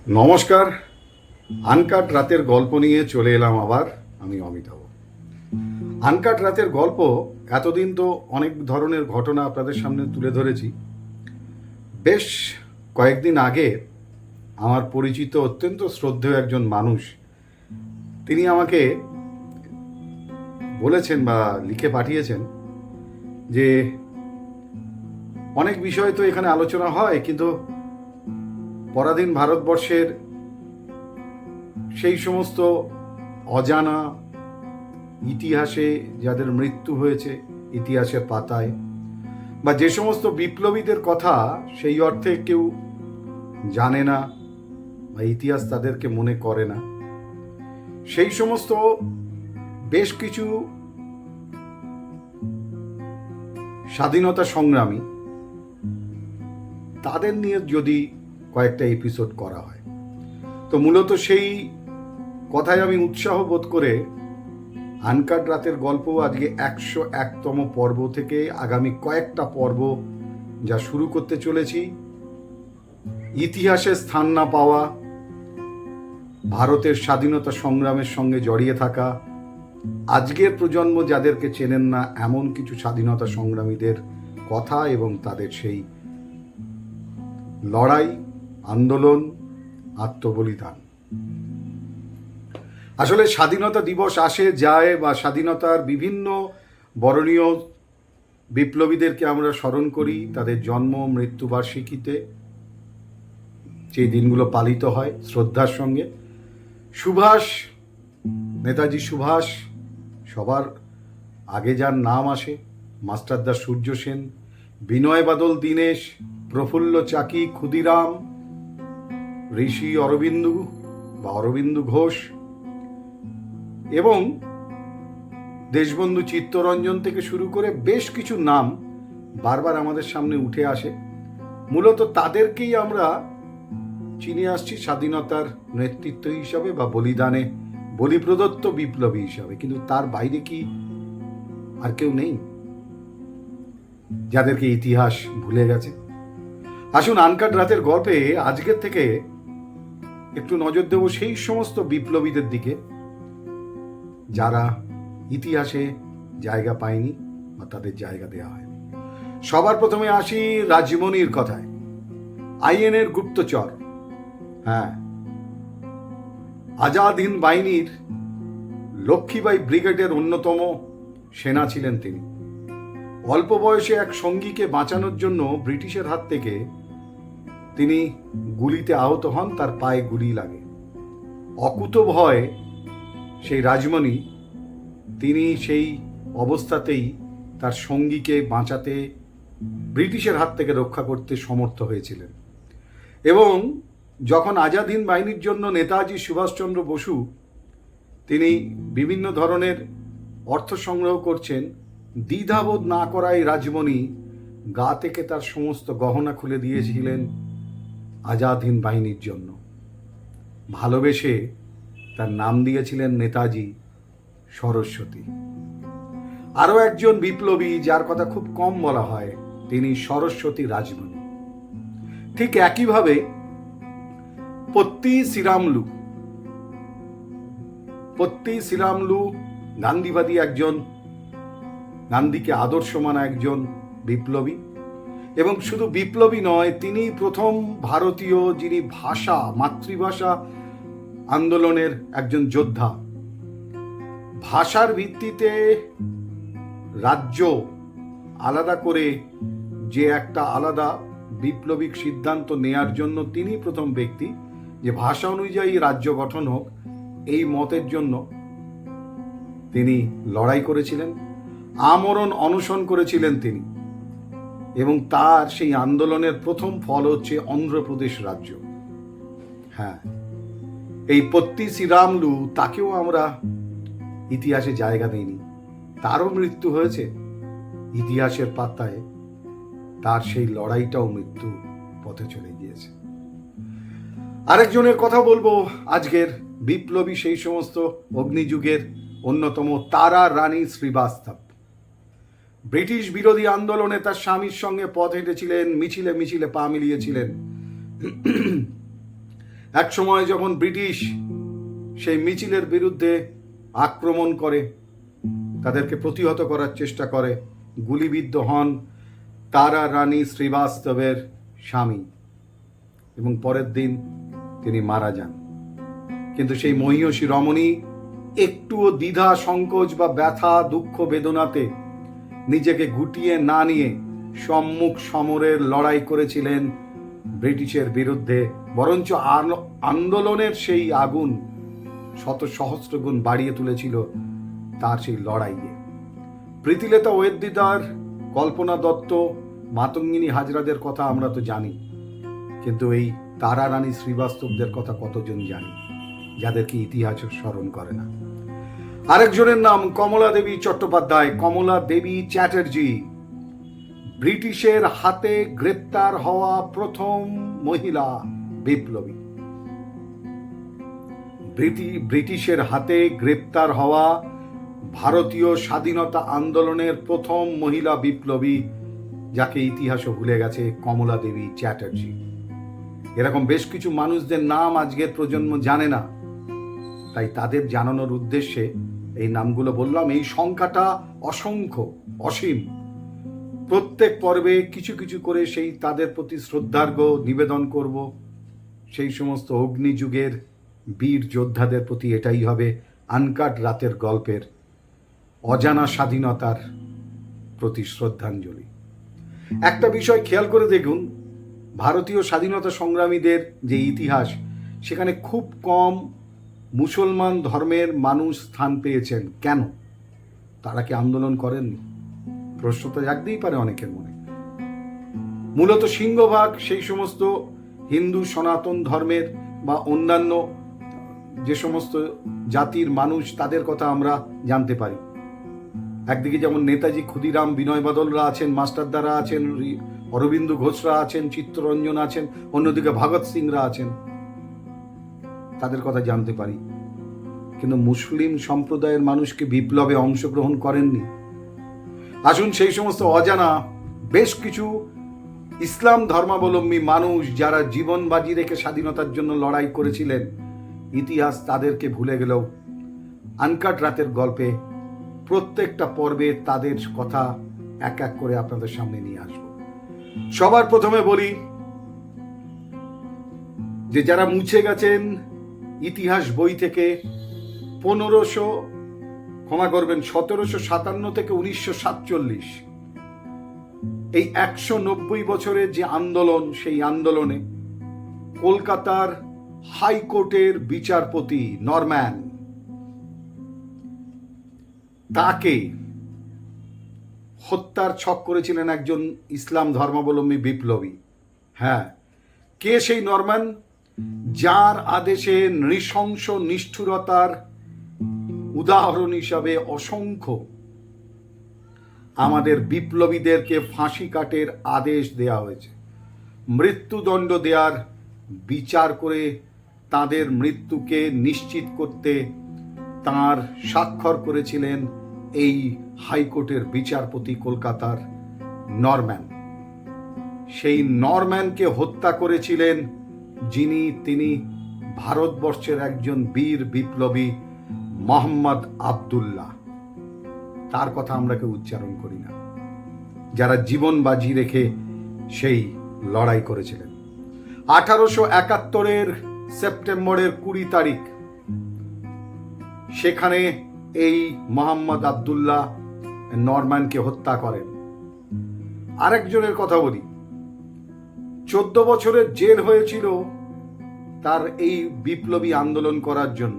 নমস্কার। আনকাট রাতের গল্প নিয়ে চলে এলাম আবার। আমি অমিতাভ। আনকাট রাতের গল্প এতদিন তো অনেক ধরনের ঘটনা আপনাদের সামনে তুলে ধরেছি। বেশ কয়েকদিন আগে আমার পরিচিত অত্যন্ত শ্রদ্ধেয় একজন মানুষ তিনি আমাকে বলেছেন বা লিখে পাঠিয়েছেন যে অনেক বিষয় তো এখানে আলোচনা হয়, কিন্তু পরাধীন ভারতবর্ষের সেই সমস্ত অজানা ইতিহাসে যাদের মৃত্যু হয়েছে ইতিহাসের পাতায়, বা যে সমস্ত বিপ্লবীদের কথা সেই অর্থে কেউ জানে না বা ইতিহাস তাদেরকে মনে করে না, সেই সমস্ত বেশ কিছু স্বাধীনতা সংগ্রামী তাদের নিয়ে যদি কয়েকটা এপিসোড করা হয়, তো মূলত সেই কথায় আমি উৎসাহ বোধ করে আনকাট রাতের গল্প আজকে 101তম পর্ব থেকে আগামী কয়েকটা পর্ব যা শুরু করতে চলেছি, ইতিহাসে স্থান না পাওয়া, ভারতের স্বাধীনতা সংগ্রামের সঙ্গে জড়িয়ে থাকা, আজকের প্রজন্ম যাদেরকে চেনেন না এমন কিছু স্বাধীনতা সংগ্রামীদের কথা এবং তাদের সেই লড়াই, আন্দোলন, আত্মবলিদান। আসলে স্বাধীনতা দিবস আসে যায় বা স্বাধীনতার বিভিন্ন বরণীয় বিপ্লবীদেরকে আমরা স্মরণ করি তাদের জন্ম মৃত্যুবার্ষিকীতে, সেই দিনগুলো পালিত হয় শ্রদ্ধার সঙ্গে। সুভাষ, নেতাজি সুভাষ সবার আগে যার নাম আসে, মাস্টারদা সূর্য সেন, বিনয় বাদল দীনেশ, প্রফুল্ল চাকি, ক্ষুদিরাম, ঋষি অরবিন্দু বা অরবিন্দু ঘোষ এবং দেশবন্ধু চিত্তরঞ্জন থেকে শুরু করে বেশ কিছু নাম বারবার আমাদের সামনে উঠে আসে। মূলত তাদেরকেই আমরা চিনে আসছি স্বাধীনতার নেতৃত্ব হিসাবে বা বলিদানে বলিপ্রদত্ত বিপ্লবী হিসাবে, কিন্তু তার বাইরে কি আর কেউ নেই যাদেরকে ইতিহাস ভুলে গেছে? আসুন আনকাট রাতের গল্পে আজকের থেকে একটু নজর দেব সেই সমস্ত বিপ্লবীদের দিকে যারা ইতিহাসে জায়গা পায়নি বা তাদের জায়গা দেওয়া হয়নি। সবার প্রথমে আসি রাজমণির কথায়। আইএনএর গুপ্তচর, হ্যাঁ, আজাদ হিন্দ বাহিনীর লক্ষ্মীবাই ব্রিগেডের অন্যতম সেনা ছিলেন তিনি। অল্প বয়সে এক সঙ্গীকে বাঁচানোর জন্য ব্রিটিশের হাত থেকে তিনি গুলিতে আহত হন, তার পায়ে গুলি লাগে। অকুতোভয় সেই রাজমণি তিনি সেই অবস্থাতেই তার সঙ্গীকে বাঁচাতে, ব্রিটিশের হাত থেকে রক্ষা করতে সমর্থ হয়েছিলেন। এবং যখন আজাদ হিন্দ বাহিনীর জন্য নেতাজি সুভাষচন্দ্র বসু তিনি বিভিন্ন ধরনের অর্থ সংগ্রহ করছেন, দ্বিধাবোধ না করায় রাজমণি গা থেকে তার সমস্ত গহনা খুলে দিয়েছিলেন আজাদ হিন্দ বাহিনীর জন্য। ভালোবেসে তার নাম দিয়েছিলেন নেতাজি সরস্বতী। আরও একজন বিপ্লবী যার কথা খুব কম বলা হয়, তিনি সরস্বতী রাজমণি। ঠিক একইভাবে পত্তি শ্রীরামলু গান্ধীবাদী একজন, গান্ধীকে আদর্শ মানা একজন বিপ্লবী। এবং শুধু বিপ্লবী নয়, তিনি প্রথম ভারতীয় যিনি মাতৃভাষা আন্দোলনের একজন যোদ্ধা। ভাষার ভিত্তিতে রাজ্য আলাদা করে যে একটা আলাদা বিপ্লবিক সিদ্ধান্ত নেয়ার জন্য তিনি প্রথম ব্যক্তি, যে ভাষা অনুযায়ী রাজ্য গঠন হোক, এই মতের জন্য তিনি লড়াই করেছিলেন, আমরণ অনশন করেছিলেন তিনি। এবং তার সেই আন্দোলনের প্রথম ফল হচ্ছে অন্ধ্রপ্রদেশ রাজ্য। হ্যাঁ, এই পত্তি শ্রীরামলু, তাকেও আমরা ইতিহাসে জায়গা দিইনি, তারও মৃত্যু হয়েছে ইতিহাসের পাতায়, তার সেই লড়াইটাও মৃত্যু পথে চলে গিয়েছে। আরেকজনের কথা বলবো আজকের বিপ্লবী, সেই সমস্ত অগ্নিযুগের অন্যতম তারা রানী শ্রীবাস্তব। ব্রিটিশ বিরোধী আন্দোলনে তার স্বামীর সঙ্গে পথ হেঁটেছিলেন, মিছিলে মিছিলে পা মিলিয়েছিলেন। এক সময় যখন ব্রিটিশ সেই মিছিলের বিরুদ্ধে আক্রমণ করে, তাদেরকে প্রতিহত করার চেষ্টা করে, গুলিবিদ্ধ হন তারা রানী শ্রীবাস্তবের স্বামী এবং পরের দিন তিনি মারা যান। কিন্তু সেই মহীয়সী রমণী একটুও দ্বিধা সংকোচ বা ব্যথা দুঃখ বেদনাতে নিজেকে গুটিয়ে না নিয়ে সম্মুখ সমরের লড়াই করেছিলেন ব্রিটিশের বিরুদ্ধে, বরঞ্চ আন্দোলনের সেই আগুন শত সহস্র গুণ বাড়িয়ে তুলেছিল তার সেই লড়াইয়ে। প্রীতিলতা ওয়েদ্দিদার, কল্পনা দত্ত, মাতঙ্গিনী হাজরাদের কথা আমরা তো জানি, কিন্তু এই তারা রানী শ্রীবাস্তবদের কথা কতজন জানি, যাদেরকে ইতিহাস স্মরণ করে না। আরেকজনের নাম কমলা দেবী চট্টোপাধ্যায়, কমলা দেবী চ্যাটার্জি, ব্রিটিশের হাতে গ্রেপ্তার হওয়া প্রথম মহিলা বিপ্লবী। ব্রিটিশের হাতে গ্রেপ্তার হওয়া ভারতীয় স্বাধীনতা আন্দোলনের প্রথম মহিলা বিপ্লবী, যাকে ইতিহাসও ভুলে গেছে, কমলা দেবী চ্যাটার্জি। এরকম বেশ কিছু মানুষদের নাম আজকের প্রজন্ম জানে না, তাই তাদের জানানোর উদ্দেশ্যে এই নামগুলো বললাম। এই সংখ্যাটা অসংখ্য, অসীম। প্রত্যেক পর্বে কিছু কিছু করে সেই তাদের প্রতি শ্রদ্ধার্ঘ্য নিবেদন করব। সেই সমস্ত অগ্নিযুগের বীর যোদ্ধাদের প্রতি এটাই হবে আনকাট রাতের গল্পের অজানা স্বাধীনতার প্রতি শ্রদ্ধাঞ্জলি। একটা বিষয় খেয়াল করে দেখুন, ভারতীয় স্বাধীনতা সংগ্রামীদের যে ইতিহাস, সেখানে খুব কম মুসলমান ধর্মের মানুষ স্থান পেয়েছেন। কেন? তারা কি আন্দোলন করেননি? প্রশ্ন তো জাগতেই পারে অনেকের মনে। মূলত সিংহভাগ সেই সমস্ত হিন্দু সনাতন ধর্মের বা অন্যান্য যে সমস্ত জাতির মানুষ, তাদের কথা আমরা জানতে পারি। একদিকে যেমন নেতাজি ক্ষুদিরাম বিনয় বাদলরা আছেন, মাস্টারদারা আছেন, অরবিন্দ ঘোষরা আছেন, চিত্তরঞ্জন আছেন, অন্যদিকে ভগৎ সিংরা আছেন, তাদের কথা জানতে পারি। কিন্তু মুসলিম সম্প্রদায়ের মানুষকে বিপ্লবে অংশগ্রহণ করেননি। আসুন সেই সমস্ত অজানা বেশ কিছু ইসলাম ধর্মাবলম্বী মানুষ যারা জীবন বাজি রেখে স্বাধীনতার জন্য লড়াই করেছিলেন, ইতিহাস তাদেরকে ভুলে গেলেও আনকাট রাতের গল্পে প্রত্যেকটা পর্বে তাদের কথা এক এক করে আপনাদের সামনে নিয়ে আসব। সবার প্রথমে বলি যে যারা মুছে গেছেন ইতিহাস বই থেকে 1757 থেকে 1947, এই 190 বছরের যে আন্দোলন, সেই আন্দোলনে কলকাতার হাইকোর্টের বিচারপতি নরম্যান, তাকে হত্যার ছক করেছিলেন একজন ইসলাম ধর্মাবলম্বী বিপ্লবী। হ্যাঁ, কে সেই নরম্যান? যার আদেশে নৃশংস নিষ্ঠুরতার উদাহরণ হিসাবে অসংখ্য আমাদের বিপ্লবীদেরকে ফাঁসি কাটের আদেশ দেয়া হয়েছে। মৃত্যুদণ্ড দেওয়ার বিচার করে তাদের মৃত্যুকে নিশ্চিত করতে তার স্বাক্ষর করেছিলেন এই হাইকোর্টের বিচারপতি কলকাতার নরম্যান। সেই নরম্যানকে হত্যা করেছিলেন তিনি ভারতবর্ষের একজন বীর বিপ্লবী মোহাম্মদ আবদুল্লাহ। তার কথা আমরা কেউ উচ্চারণ করি না, যারা জীবন বাজি রেখে সেই লড়াই করেছিলেন। 1871 সেপ্টেম্বরের 20 তারিখ সেখানে এই মোহাম্মদ আবদুল্লাহ নরম্যানকে হত্যা করেন। আরেকজনের কথা বলি, 14 বছরের জেল হয়েছিল তার এই বিপ্লবী আন্দোলন করার জন্য,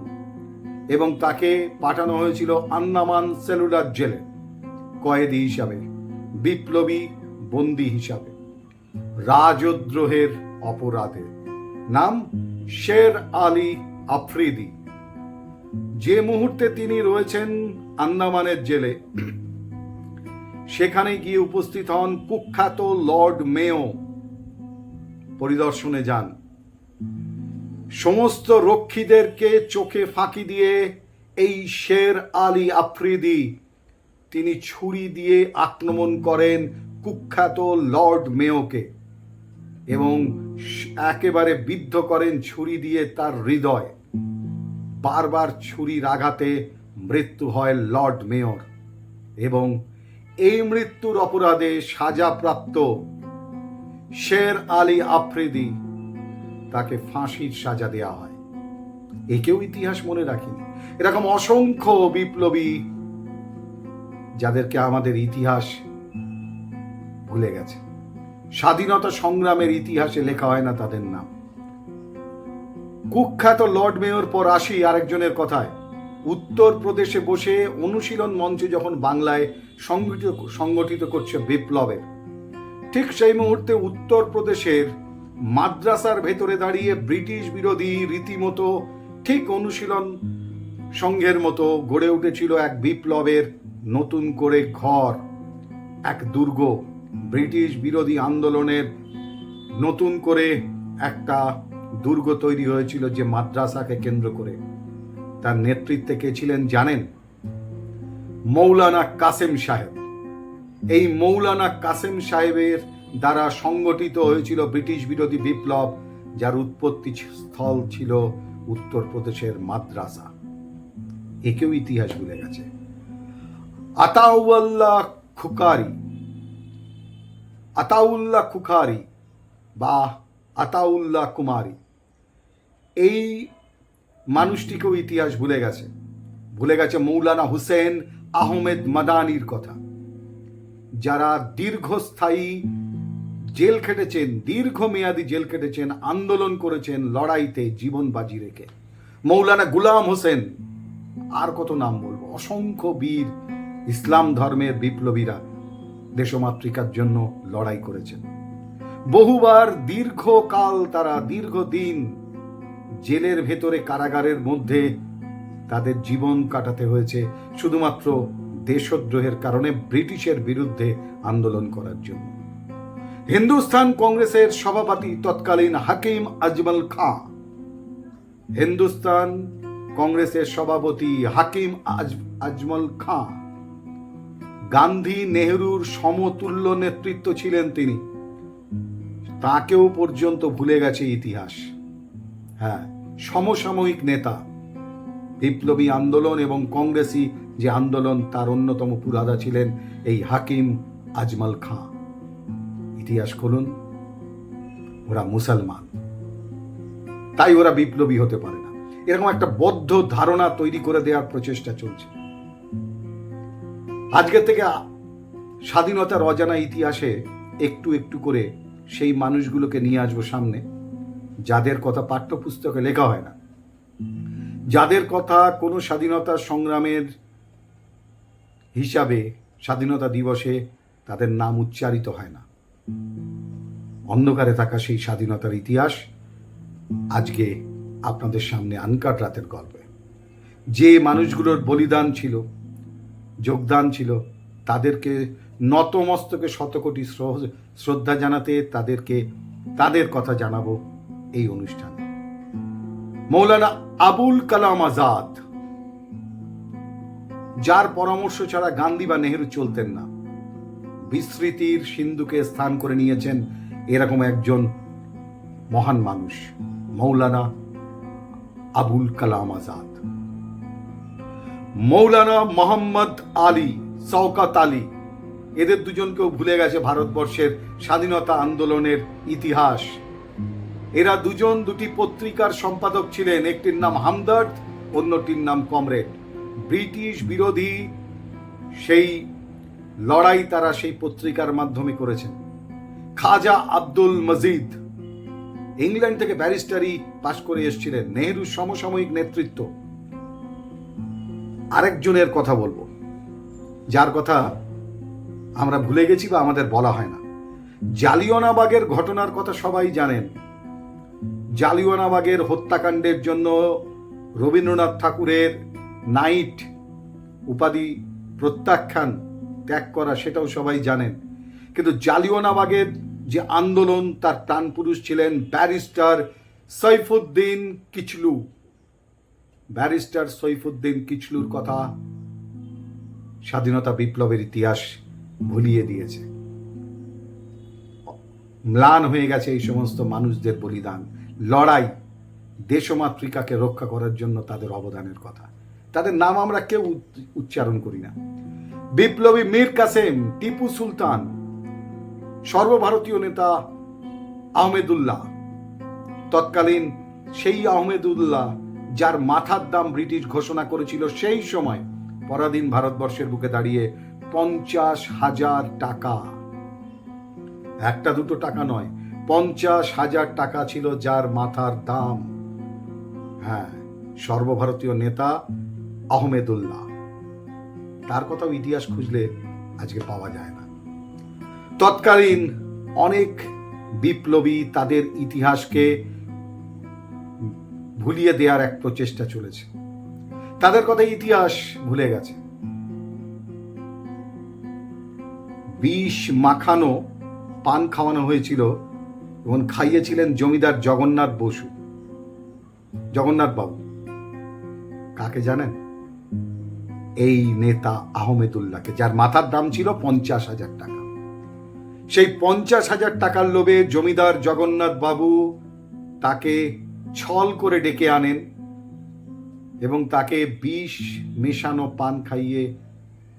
এবং তাকে পাঠানো হয়েছিল আন্দামান সেলুলার জেলে কয়েদি হিসাবে, বিপ্লবী বন্দী হিসাবে, রাজদ্রোহের অপরাধে। নাম শের আলী আফ্রিদি। যে মুহূর্তে তিনি রয়েছেন আন্দামানের জেলে, সেখানে গিয়ে উপস্থিত হন কুখ্যাত লর্ড মেয়ো। পরিদর্শনে যান। সমস্ত রক্ষীদেরকে চোখে ফাঁকি দিয়ে এই শের আলী আফ্রিদি তিনি ছুরি দিয়ে আক্রমণ করেন কুখ্যাত লর্ড মেয়োকে। এবং একেবারে বিদ্ধ করেন ছুরি দিয়ে তার হৃদয়। বারবার ছুরির আঘাতে মৃত্যু হয় লর্ড মেয়র, এবং এই মৃত্যুর অপরাধে সাজাপ্রাপ্ত শের আলী আফ্রিদি তাকে ফাঁসির সাজা দেয়া হয়। একেও ইতিহাস মনে রাখিনি। এরকম অসংখ্য বিপ্লবী যাদেরকে আমাদের ইতিহাস ভুলে গেছে। স্বাধীনতা সংগ্রামের ইতিহাসে লেখা হয় না তাদের নাম। কুখ্যাত লর্ড মেয়র পর আসি আরেকজনের কথায়। উত্তরপ্রদেশে বসে অনুশীলন মঞ্চ যখন বাংলায় সংগঠিত করছে বিপ্লবের, ঠিক সেই মুহূর্তে উত্তরপ্রদেশের মাদ্রাসার ভেতরে দাঁড়িয়ে ব্রিটিশ বিরোধী রীতিমতো ঠিক অনুশীলন সংঘের মতো গড়ে উঠেছিল এক বিপ্লবের নতুন করে ঘর, এক দুর্গ। ব্রিটিশ বিরোধী আন্দোলনের নতুন করে একটা দুর্গ তৈরি হয়েছিল যে মাদ্রাসাকে কেন্দ্র করে। তার নেতৃত্বে কে ছিলেন জানেন? মৌলানা কাসেম সাহেব। এই মৌলানা কাসেম সাহেবের দ্বারা সংগঠিত হয়েছিল ব্রিটিশ বিরোধী বিপ্লব, যার উৎপত্তি স্থল ছিল উত্তরপ্রদেশের মাদ্রাসা। একেও ইতিহাস ভুলে গেছে। আতাউল্লাহ খুখারি বা আতাউল্লাহ কুমারী, এই মানুষটিকেও ইতিহাস ভুলে গেছে। ভুলে গেছে মৌলানা হুসেন আহমেদ মাদানির কথা, যারা দীর্ঘস্থায়ী জেল খেটেছেন, দীর্ঘমেয়াদী জেল খেটেছেন, আন্দোলন করেছেন লড়াইতে জীবন বাজি রেখে। মৌলানা গুলাম হোসেন, আর কত নাম বলবো। অসংখ্য বীর ইসলাম ধর্মের বিপ্লবীরা দেশমাতৃকার জন্য লড়াই করেছেন। বহুবার দীর্ঘকাল তারা দীর্ঘদিন জেলের ভেতরে কারাগারের মধ্যে তাদের জীবন কাটাতে হয়েছে শুধুমাত্র দেশদ্রোহের কারণে, ব্রিটিশের বিরুদ্ধে আন্দোলন করার জন্য। হিন্দুস্তান কংগ্রেসের সভাপতি তৎকালীন হাকিম আজমল খাঁ, হিন্দুস্তান কংগ্রেসের সভাপতি হাকিম আজমল খাঁ গান্ধী নেহরুর সমতুল্য নেতৃত্ব ছিলেন তিনি। তাকেও পর্যন্ত ভুলে গেছে ইতিহাস। হ্যাঁ, সমসাময়িক নেতা, বিপ্লবী আন্দোলন এবং কংগ্রেসি যে আন্দোলন তার অন্যতম পুরাদা ছিলেন এই হাকিম আজমল খাঁ। ইতিহাস খুলুন, ওরা মুসলমান, তাই ওরা বিপ্লবী হতে পারে না। এরকম একটা বদ্ধ ধারণা তৈরি করে দেওয়ার প্রচেষ্টা চলছে। আজকে থেকে স্বাধীনতার অজানা ইতিহাসে একটু একটু করে সেই মানুষগুলোকে নিয়ে আসবো সামনে, যাদের কথা পাঠ্যপুস্তকে লেখা হয় না, যাদের কথা কোনো স্বাধীনতা সংগ্রামের হিসাবে স্বাধীনতা দিবসে তাদের নাম উচ্চারিত হয় না। অন্ধকারে থাকা সেই স্বাধীনতার ইতিহাস আজকে আপনাদের সামনে আনকাট রাতের গল্পে। যে মানুষগুলোর বলিদান ছিল, যোগদান ছিল, তাদেরকে নতমস্তকে শতকোটি শ্রদ্ধা জানাতে তাদের কথা জানাবো এই অনুষ্ঠানে। মৌলানা আবুল কালাম আজাদ, যার পরামর্শ ছাড়া গান্ধী বা নেহেরু চলতেন না, বিস্মৃতির সিন্ধুকে স্থান করে নিয়েছেন এরকম একজন মহান মানুষ, মৌলানা আবুল কালাম আজাদ। মৌলানা মোহাম্মদ আলী, শওকত আলী, এদের দুজনকেও ভুলে গেছে ভারতবর্ষের স্বাধীনতা আন্দোলনের ইতিহাস। এরা দুজন দুটি পত্রিকার সম্পাদক ছিলেন, একটির নাম হামদর্দ, অন্যটির নাম কমরেড। ব্রিটিশ বিরোধী সেই লড়াই তারা সেই পত্রিকার মাধ্যমে করেছেন। খাজা আব্দুল মজিদ ইংল্যান্ড থেকে ব্যারিস্টারি পাশ করে এসেছিলেন, নেহরুর সমসাময়িক নেতৃত্ব। আরেকজনের কথা বলবো, যার কথা আমরা ভুলে গেছি বা আমাদের বলা হয় না। জালিয়ানওয়ালাবাগের ঘটনার কথা সবাই জানেন। জালিয়ানওয়ালাবাগের হত্যাকাণ্ডের জন্য রবীন্দ্রনাথ ঠাকুরের নাইট উপাধি প্রত্যাখ্যান, ত্যাগ করা, সেটাও সবাই জানেন। কিন্তু জালিয়ানওয়ালাবাগের যে আন্দোলন, তার প্রাণপুরুষ ছিলেন ব্যারিস্টার সৈফুদ্দিন কিচলু। ব্যারিস্টার সৈফুদ্দিন কিচলুর কথা স্বাধীনতা বিপ্লবের ইতিহাস ভুলিয়ে দিয়েছে। ম্লান হয়ে গেছে এই সমস্ত মানুষদের বলিদান, লড়াই, দেশমাতৃকাকে রক্ষা করার জন্য তাদের অবদানের কথা। তাদের নাম আমরা কেউ উচ্চারণ করি না। বিপ্লবী মীর কাসেম, টিপু সুলতান, সর্বভারতীয় নেতা আহমেদুল্লাহ, তৎকালীন সেই আহমেদুল্লাহ যার মাথার দাম ব্রিটিশ ঘোষণা করেছিল সেই সময় পরাধীন ভারতবর্ষের বুকে দাঁড়িয়ে 50,000 টাকা, একটা দুটো টাকা নয়, 50,000 টাকা ছিল যার মাথার দাম। হ্যাঁ, সর্বভারতীয় নেতা আহমেদুল্লাহ, তার কথাও ইতিহাস খুঁজলে আজকে পাওয়া যায় না। তৎকালীন অনেক বিপ্লবী তাদের ইতিহাসকে ভুলিয়ে দেওয়ার এক প্রচেষ্টা চলেছে, তাদের কথা ইতিহাস ভুলে গেছে। বিষ মাখানো পান খাওয়ানো হয়েছিল এবং খাইয়েছিলেন জমিদার জগন্নাথ বসু, জগন্নাথ বাবু। কাকে জানেন? এই নেতা আহমেদুল্লাহকে, যার মাথার দাম ছিল 50,000 টাকা। সেই 50,000 টাকার লোভে জমিদার জগন্নাথ বাবু তাকে ছল করে ডেকে আনেন এবং তাকে বিষ মেশানো পান খাইয়ে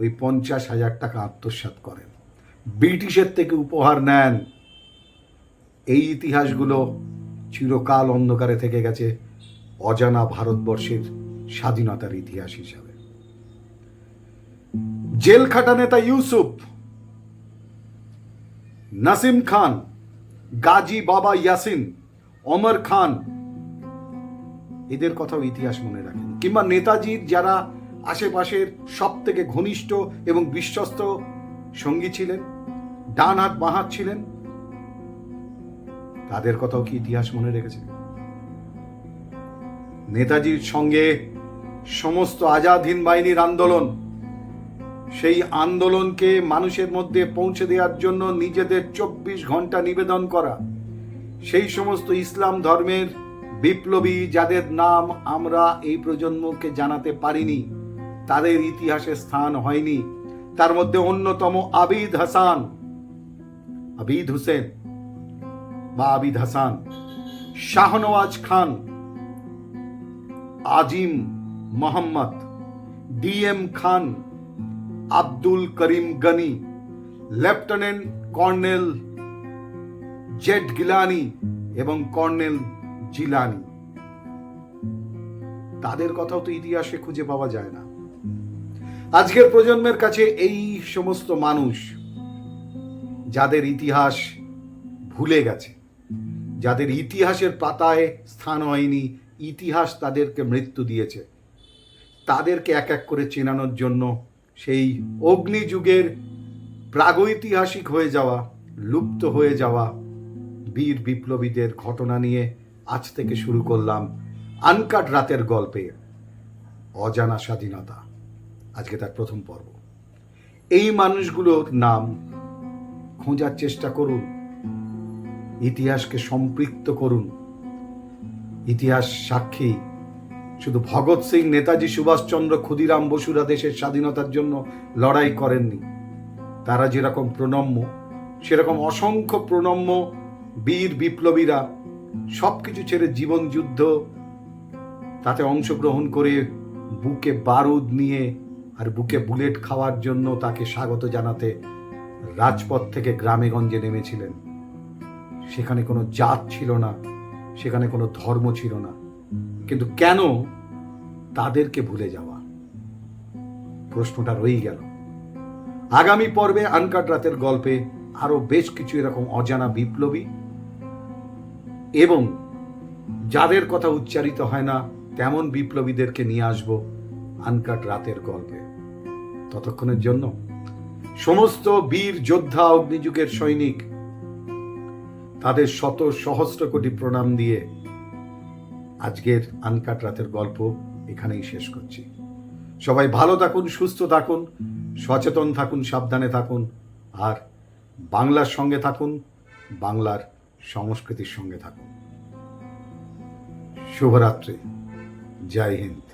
ওই 50,000 টাকা আত্মসাৎ করেন, ব্রিটিশের থেকে উপহার নেন। এই ইতিহাসগুলো চিরকাল অন্ধকারে থেকে গেছে অজানা ভারতবর্ষের স্বাধীনতার ইতিহাস হিসাবে। জেল খাটা নেতা ইউসুফ, নাসিম খান, গাজী বাবা ইয়াসিন, ওমর খান, এদের কথাও ইতিহাস মনে রাখেন। কিংবা নেতাজির যারা আশেপাশের সব থেকে ঘনিষ্ঠ এবং বিশ্বস্ত সঙ্গী ছিলেন, ডান হাত বাঁ হাত ছিলেন, তাদের কথাও কি ইতিহাস মনে রেখেছে? নেতাজির সঙ্গে সমস্ত আজাদ হিন্দ বাহিনীর আন্দোলন, সেই আন্দোলনকে মানুষের মধ্যে পৌঁছে দেওয়ার জন্য নিজেদের 24 ঘন্টা নিবেদন করা, সেই সমস্ত ইসলাম ধর্মের বিপ্লবী যাদের নাম আমরা এই প্রজন্মকে জানাতে পারিনি, তাদের ইতিহাসে স্থান হয়নি, তার মধ্যে অন্যতম আবিদ হাসান, আবিদ হুসেন বা Abid Hasan, Shahnawaz Khan, Azim Mohammad, DM Khan, Abdul Karim Gani, lieutenant colonel Z Gilani এবং কর্নেল জিলানি, তাদের কথাও তো ইতিহাসে খুঁজে পাওয়া যায় না। আজকের প্রজন্মের কাছে এই সমস্ত মানুষ যাদের ইতিহাস ভুলে গেছে, যাদের ইতিহাসের পাতায় স্থান হয়নি, ইতিহাস তাদেরকে মৃত্যু দিয়েছে, তাদেরকে এক এক করে চেনানোর জন্য সেই অগ্নিযুগের প্রাগৈতিহাসিক হয়ে যাওয়া, লুপ্ত হয়ে যাওয়া বীর বিপ্লবীদের ঘটনা নিয়ে আজ থেকে শুরু করলাম আনকাট রাতের গল্পে অজানা স্বাধীনতা। আজকে তার প্রথম পর্ব। এই মানুষগুলোর নাম খোঁজার চেষ্টা করুন, ইতিহাসকে সম্পৃক্ত করুন। ইতিহাস সাক্ষী শুধু ভগৎ সিং, নেতাজি সুভাষচন্দ্র, ক্ষুদিরাম বসুরা দেশের স্বাধীনতার জন্য লড়াই করেননি। তারা যেরকম প্রণম্য, সেরকম অসংখ্য প্রণম্য বীর বিপ্লবীরা সবকিছু ছেড়ে জীবন যুদ্ধ তাতে অংশগ্রহণ করে বুকে বারুদ নিয়ে আর বুকে বুলেট খাওয়ার জন্য তাকে স্বাগত জানাতে রাজপথ থেকে গ্রামে গঞ্জে নেমেছিলেন। সেখানে কোনো জাত ছিল না, সেখানে কোনো ধর্ম ছিল না, কিন্তু কেন তাদেরকে ভুলে যাওয়া? প্রশ্নটা রয়েই গেল। আগামী পর্বে আনকাট রাতের গল্পে আরো বেশ কিছু এরকম অজানা বিপ্লবী এবং যাদের কথা উচ্চারিত হয় না তেমন বিপ্লবীদেরকে নিয়ে আসবো আনকাট রাতের গল্পে। ততক্ষণের জন্য সমস্ত বীর যোদ্ধা, অগ্নিযুগের সৈনিক, তাদের শত সহস্র কোটি প্রণাম দিয়ে আজকের আনকাট রাতের গল্প এখানেই শেষ করছি। সবাই ভালো থাকুন, সুস্থ থাকুন, সচেতন থাকুন, সাবধানে থাকুন, আর বাংলার সঙ্গে থাকুন, বাংলার সংস্কৃতির সঙ্গে থাকুন। শুভরাত্রি, জয় হিন্দ।